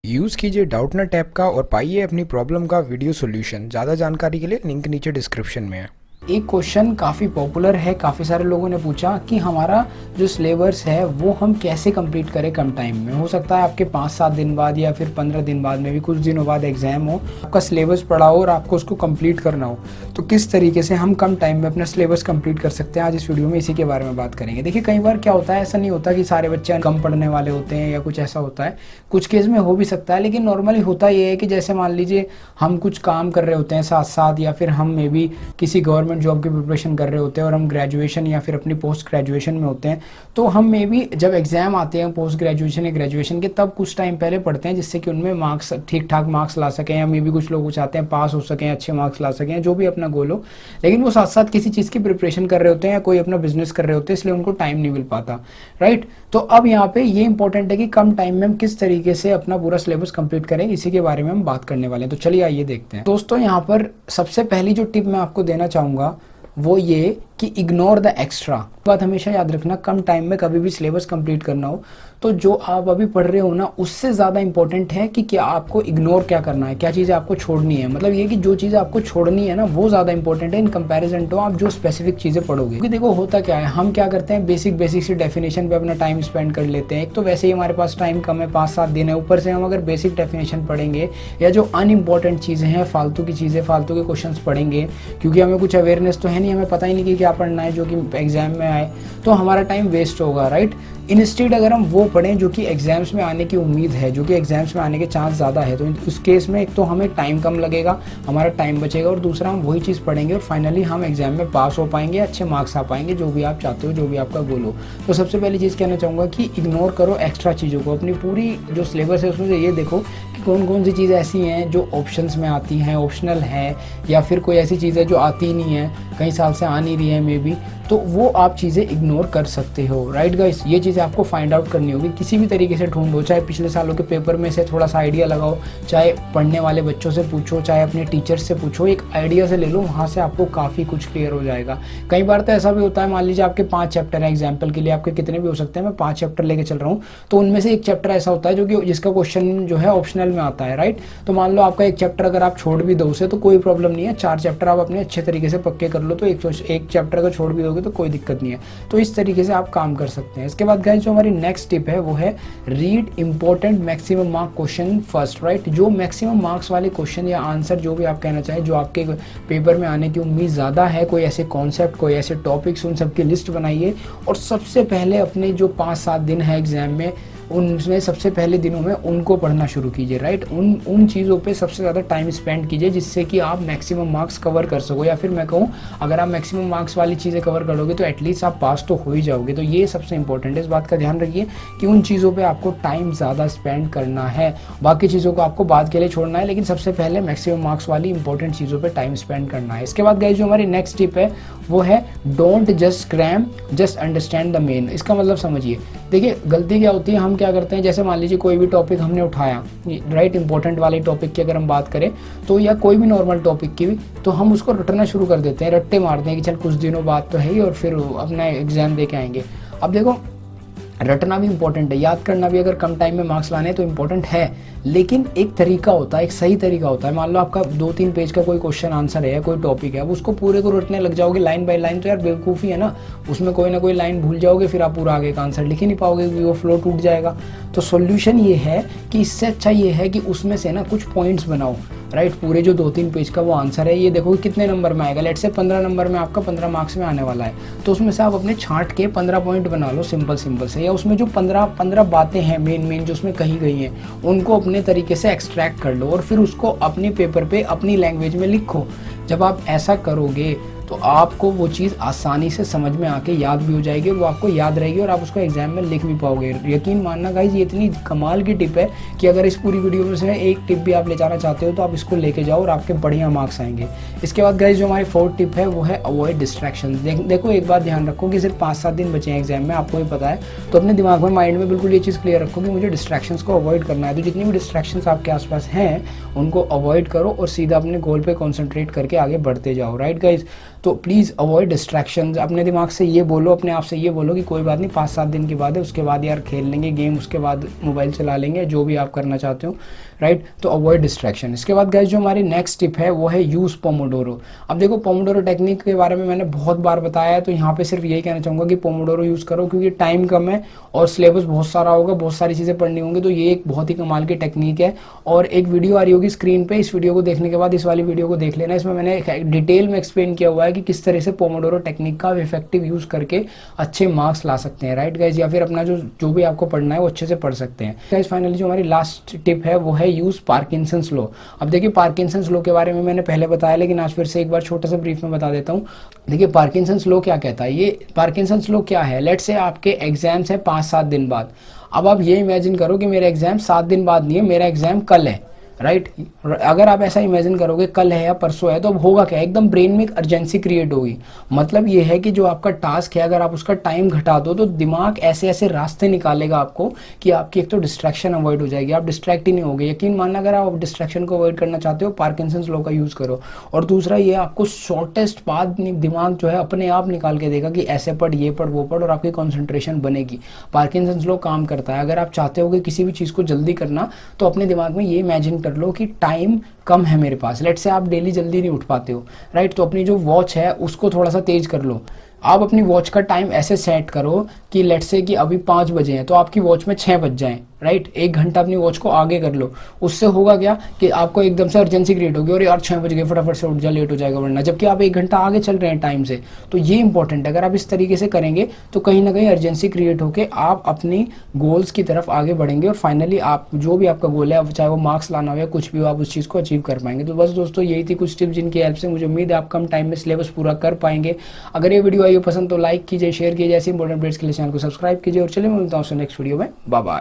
Use कीजिए Doubtnut app का और पाइए अपनी प्रॉब्लम का वीडियो सॉल्यूशन। ज़्यादा जानकारी के लिए लिंक नीचे डिस्क्रिप्शन में है। एक क्वेश्चन काफ़ी पॉपुलर है, काफ़ी सारे लोगों ने पूछा कि हमारा जो सिलेबस है वो हम कैसे कंप्लीट करें कम टाइम में। हो सकता है आपके 5-7 दिन बाद या फिर 15 दिन बाद में भी कुछ दिनों बाद एग्जाम हो, आपका सिलेबस पढ़ा हो और आपको उसको कंप्लीट करना हो, तो किस तरीके से हम कम टाइम में अपना सिलेबस कंप्लीट कर सकते हैं। आज इस वीडियो में इसी के बारे में बात करेंगे। देखिए, कई बार क्या होता है, ऐसा नहीं होता कि सारे बच्चे कम पढ़ने वाले होते हैं या कुछ ऐसा होता है, कुछ केस में हो भी सकता है, लेकिन नॉर्मली होता ये है कि जैसे मान लीजिए हम कुछ काम कर रहे होते हैं साथ साथ, या फिर हम मे बी किसी गवर्नमेंट जॉब की प्रिपरेशन कर रहे होते हैं और हम ग्रेजुएशन या फिर अपनी पोस्ट ग्रेजुएशन में होते हैं, तो हम मे बी जब एग्जाम आते हैं पोस्ट ग्रेजुएशन या ग्रेजुएशन के, तब कुछ टाइम पहले पढ़ते हैं जिससे कि उनमें मार्क्स ठीक ठाक मार्क्स ला सकें, या मे बी कुछ लोग चाहते हैं पास हो सकें, अच्छे मार्क्स ला सकें, जो भी अपना गोल हो। लेकिन वो साथ साथ किसी चीज़ की प्रिपरेशन कर रहे होते हैं या कोई अपना बिजनेस कर रहे होते हैं, इसलिए उनको टाइम नहीं मिल पाता, राइट। तो अब यहाँ पे ये इंपॉर्टेंट है कि कम टाइम में हम किस तरीके से अपना पूरा सिलेबस कंप्लीट करें, इसी के बारे में हम बात करने वाले हैं। तो चलिए आइए देखते हैं। दोस्तों, यहाँ पर सबसे पहली जो टिप मैं आपको देना चाहूँगा वो ये कि इग्नोर द एक्स्ट्रा। बात हमेशा याद रखना, कम टाइम में कभी भी सिलेबस कंप्लीट करना हो तो जो आप अभी पढ़ रहे हो ना, उससे ज़्यादा इंपॉर्टेंट है कि क्या आपको इग्नोर क्या करना है, क्या चीज़ें आपको छोड़नी है। मतलब ये कि जो चीज़ें आपको छोड़नी है ना, वो ज़्यादा इंपॉर्टेंट है इन कंपैरिजन टू आप जो स्पेसिफिक चीज़ें पढ़ोगे। क्योंकि देखो होता क्या है, हम क्या करते हैं, बेसिक सी डेफिनेशन पे अपना टाइम स्पेंड कर लेते हैं। एक तो वैसे ही हमारे पास टाइम कम है, 5-7 दिन है, ऊपर से हम अगर बेसिक डेफिनेशन पढ़ेंगे या जो अनइम्पॉर्टेंट चीज़ें हैं, फालतू की चीज़ें, फालतू के क्वेश्चन पढ़ेंगे, क्योंकि हमें कुछ अवेयरनेस तो है नहीं, हमें पता ही नहीं कि क्या पढ़ना है जो कि एग्जाम में आए, तो हमारा टाइम वेस्ट होगा, राइट। इंस्टेड अगर हम वो पढ़ें जो कि एग्जाम्स में आने की उम्मीद है, जो कि एग्जाम्स में आने के चांस ज़्यादा है, तो उस केस में एक तो हमें टाइम कम लगेगा, हमारा टाइम बचेगा, और दूसरा हम वही चीज़ पढ़ेंगे और फाइनली हम एग्जाम में पास हो पाएंगे, अच्छे मार्क्स आ पाएंगे, जो भी आप चाहते हो, जो भी आपका गोल हो। तो सबसे पहली चीज़ कहना चाहूँगा कि इग्नोर करो एक्स्ट्रा चीज़ों को। अपनी पूरी जो सिलेबस है उसमें से ये देखो कि कौन कौन सी चीज़ें ऐसी हैं जो ऑप्शंस में आती हैं, ऑप्शनल है, या फिर कोई ऐसी चीज़ है जो आती ही नहीं है, कई साल से आ नहीं रही है मे बी, तो वो आप चीज़ें इग्नोर कर सकते हो, राइट गाइस। ये चीज़ें आपको फाइंड आउट करनी होगी, किसी भी तरीके से ढूंढो, चाहे पिछले सालों के पेपर में से थोड़ा सा आइडिया लगाओ, चाहे पढ़ने वाले बच्चों से पूछो, चाहे अपने टीचर से पूछो, एक आइडिया से ले लो, वहाँ से आपको काफ़ी कुछ क्लियर हो जाएगा। कई बार तो ऐसा भी होता है, मान लीजिए आपके 5 चैप्टर है, एग्जाम्पल के लिए आपके कितने भी हो सकते हैं, मैं 5 चैप्टर लेके चल रहा हूँ, तो उनमें से एक चैप्टर ऐसा होता है जो कि जिसका क्वेश्चन जो है ऑप्शनल में आता है, राइट। तो मान लो आपका एक चैप्टर अगर आप छोड़ भी दो उसे, तो कोई प्रॉब्लम नहीं है, 4 चैप्टर आप अपने अच्छे तरीके से पक्के कर लो, तो एक चैप्टर अगर छोड़ भी दोगे तो कोई दिक्कत नहीं है। तो इस तरीके से आप काम कर सकते हैं। इसके बाद गाइस, जो हमारी नेक्स्ट टिप है वो है read important maximum mark question first, right. जो मैक्सिमम मार्क्स वाले क्वेश्चन या आंसर, जो भी आप कहना चाहें, जो आपके पेपर में आने की उम्मीद ज़्यादा है, कोई ऐसे कॉन्सेप्ट, कोई ऐसे टॉपिक्स, उन सबकी लिस्ट बनाइए और सबसे पहले अपने जो 5-7 दिन है एग्जाम में, उनमें सबसे पहले दिनों में उनको पढ़ना शुरू कीजिए, राइट। उन चीज़ों पे सबसे ज़्यादा टाइम स्पेंड कीजिए जिससे कि आप मैक्सिमम मार्क्स कवर कर सको, या फिर मैं कहूँ अगर आप मैक्सिमम मार्क्स वाली चीज़ें कवर करोगे तो एटलीस्ट आप पास तो हो ही जाओगे। तो ये सबसे इंपॉर्टेंट है, इस बात का ध्यान रखिए कि उन चीज़ों पर आपको टाइम ज़्यादा स्पेंड करना है, बाकी चीज़ों को आपको बाद के लिए छोड़ना है, लेकिन सबसे पहले मैक्सिमम मार्क्स वाली इंपॉर्टेंट चीज़ों पर टाइम स्पेंड करना है। इसके बाद गाइस, जो हमारी नेक्स्ट टिप है वो है don't just cram, just understand the main. इसका मतलब समझिए, देखिए गलती क्या होती है, हम क्या करते हैं, जैसे मान लीजिए कोई भी टॉपिक हमने उठाया, राइट, इंपॉर्टेंट वाले टॉपिक की अगर हम बात करें तो, या कोई भी नॉर्मल टॉपिक की भी, तो हम उसको रटना शुरू कर देते हैं, रट्टे मारते हैं कि चल कुछ दिनों बाद तो है ही और फिर अपना एग्जाम दे के आएंगे। अब देखो, रटना भी इंपॉर्टेंट है, याद करना भी अगर कम टाइम में मार्क्स लाने तो इंपॉर्टेंट है, लेकिन एक तरीका होता है, एक सही तरीका होता है। मान लो आपका 2-3 पेज का कोई क्वेश्चन आंसर है या कोई टॉपिक है, अब उसको पूरे को रटने लग जाओगे लाइन बाय लाइन, तो यार बेवकूफ़ी है ना, उसमें कोई ना कोई लाइन भूल जाओगे, फिर आप पूरा आगे का आंसर लिख ही नहीं पाओगे, वो फ्लो टूट जाएगा। तो सॉल्यूशन ये है कि इससे अच्छा ये है कि उसमें से ना कुछ पॉइंट्स बनाओ, राइट। पूरे जो 2-3 पेज का वो आंसर है, ये देखो कितने नंबर में आएगा, लेट से 15 नंबर में, आपका 15 मार्क्स में आने वाला है, तो उसमें से आप अपने छांट के 15 पॉइंट बना लो सिंपल से, या उसमें जो 15 बातें हैं मेन जो उसमें कही गई हैं, उनको अपने तरीके से एक्सट्रैक्ट कर लो और फिर उसको अपने पेपर पे अपनी लैंग्वेज में लिखो। जब आप ऐसा करोगे तो आपको वो चीज़ आसानी से समझ में आके याद भी हो जाएगी, वो आपको याद रहेगी और आप उसको एग्जाम में लिख भी पाओगे। यकीन मानना गाइज, ये इतनी कमाल की टिप है कि अगर इस पूरी वीडियो में से एक टिप भी आप ले जाना चाहते हो तो आप इसको लेके जाओ और आपके बढ़िया मार्क्स आएंगे। इसके बाद गाइज, जो हमारी 4th टिप है वो है अवॉइड डिस्ट्रैक्शन। देखो, एक बात ध्यान रखो कि सिर्फ 5-7 दिन बचे हैं एग्जाम में, आपको भी पता है, तो अपने दिमाग में, माइंड में बिल्कुल ये चीज़ क्लियर रखो कि मुझे डिस्ट्रैक्शंस को अवॉइड करना है। तो जितनी भी डिस्ट्रैक्शंस आपके आसपास हैं उनको अवॉइड करो और सीधा अपने गोल पे कॉन्सेंट्रेट करके आगे बढ़ते जाओ, राइट गाइज। तो प्लीज़ अवॉइड डिस्ट्रैक्शन। अपने दिमाग से ये बोलो, अपने आप से ये बोलो कि कोई बात नहीं, 5-7 दिन के बाद है, उसके बाद यार खेल लेंगे गेम, उसके बाद मोबाइल चला लेंगे, जो भी आप करना चाहते हो, राइट। तो अवॉइड डिस्ट्रैक्शन। इसके बाद गाइस जो हमारी नेक्स्ट टिप है वो है यूज़ पोमोडोरो। अब देखो पोमोडोरो टेक्निक के बारे में मैंने बहुत बार बताया है, तो यहाँ पे सिर्फ यही कहना चाहूँगा कि पोमोडोरो यूज़ करो, क्योंकि टाइम कम है और सिलेबस बहुत सारा होगा, बहुत सारी चीज़ें पढ़नी होंगी, तो ये एक बहुत ही कमाल की टेक्निक है। और एक वीडियो आ रही होगी स्क्रीन पे, इस वीडियो को देखने के बाद इस वाली वीडियो को देख लेना, इसमें मैंने डिटेल में एक्सप्लेन किया हुआ है कि किस तरह से पोमोडोरो टेक्निक का इफेक्टिव यूज़ करके अच्छे मार्क्स ला सकते हैं, राइट गाइज, या फिर अपना जो भी आपको पढ़ना है वो अच्छे से पढ़ सकते हैं। गाइज फाइनली जो हमारी लास्ट टिप है वो है यूज़ पार्किंसंस लॉ। अब देखिए पार्किंसंस लॉ के बारे में मैंने पहले बताया, लेकिन आज फिर से एक बार छोटा सा ब्रीफ में बता देता हूँ। देखिए पार्किंसंस लॉ क्या कहता है, ये पार्किंसंस लॉ क्या है, लेट्स से आपके एग्जाम्स है 5-7 दिन बाद। अब आप ये इमेजिन करो कि मेरा एग्जाम 7 दिन बाद नहीं है, मेरा एग्जाम कल है, राइट। अगर आप ऐसा इमेजिन करोगे कल है या परसों है, तो अब होगा क्या, एकदम ब्रेन में एक अर्जेंसी क्रिएट होगी। मतलब ये है कि जो आपका टास्क है अगर आप उसका टाइम घटा दो तो दिमाग ऐसे ऐसे रास्ते निकालेगा आपको कि आपकी एक तो डिस्ट्रैक्शन अवॉइड हो जाएगी, आप डिस्ट्रैक्ट ही नहीं होगे। यकीन मानना, अगर आप डिस्ट्रैक्शन को अवॉइड करना चाहते हो पार्किंसंस लॉ का यूज़ करो। और दूसरा ये आपको शॉर्टेस्ट पाथ दिमाग जो है अपने आप निकाल के देगा कि ऐसे पढ़, ये पढ़, वो पढ़, और आपकी कॉन्सेंट्रेशन बनेगी। पार्किंसंस लॉ काम करता है। अगर आप चाहते हो कि किसी भी चीज़ को जल्दी करना, तो अपने दिमाग में ये इमेजिन कर लो कि टाइम कम है मेरे पास, लेट से आप डेली जल्दी नहीं उठ पाते हो, राइट। तो अपनी जो वॉच है उसको थोड़ा सा तेज कर लो। आप अपनी वॉच का टाइम ऐसे सेट करो कि लेट से कि अभी 5 बजे हैं तो आपकी वॉच में 6 बज जाएं, राइट। 1 घंटा अपनी वॉच को आगे कर लो। उससे होगा क्या कि आपको एकदम से अर्जेंसी क्रिएट होगी, और यार 6 बज गए, फटाफट से उठ जा, लेट हो जाएगा वरना, जबकि आप 1 घंटा आगे चल रहे हैं टाइम से। तो ये इंपॉर्टेंट है, अगर आप इस तरीके से करेंगे तो कहीं ना कहीं अर्जेंसी क्रिएट होकर आप अपनी गोल्स की तरफ आगे बढ़ेंगे, और फाइनली आप जो भी आपका गोल है, चाहे वो मार्क्स लाना हो या कुछ भी हो, आप उस चीज़ को अचीव कर पाएंगे। तो बस दोस्तों यही थी कुछ टिप्स जिनकी हेल्प से मुझे उम्मीद है आप कम टाइम में सिलेबस पूरा कर पाएंगे। अगर ये वीडियो आई हो पसंद तो लाइक कीजिए, शेयर कीजिए, ऐसे इंपॉर्टेंट अपडेट्स के लिए चैनल को सब्सक्राइब कीजिए, और चलिए मैं मिलता हूँ नेक्स्ट वीडियो में। Bye bye.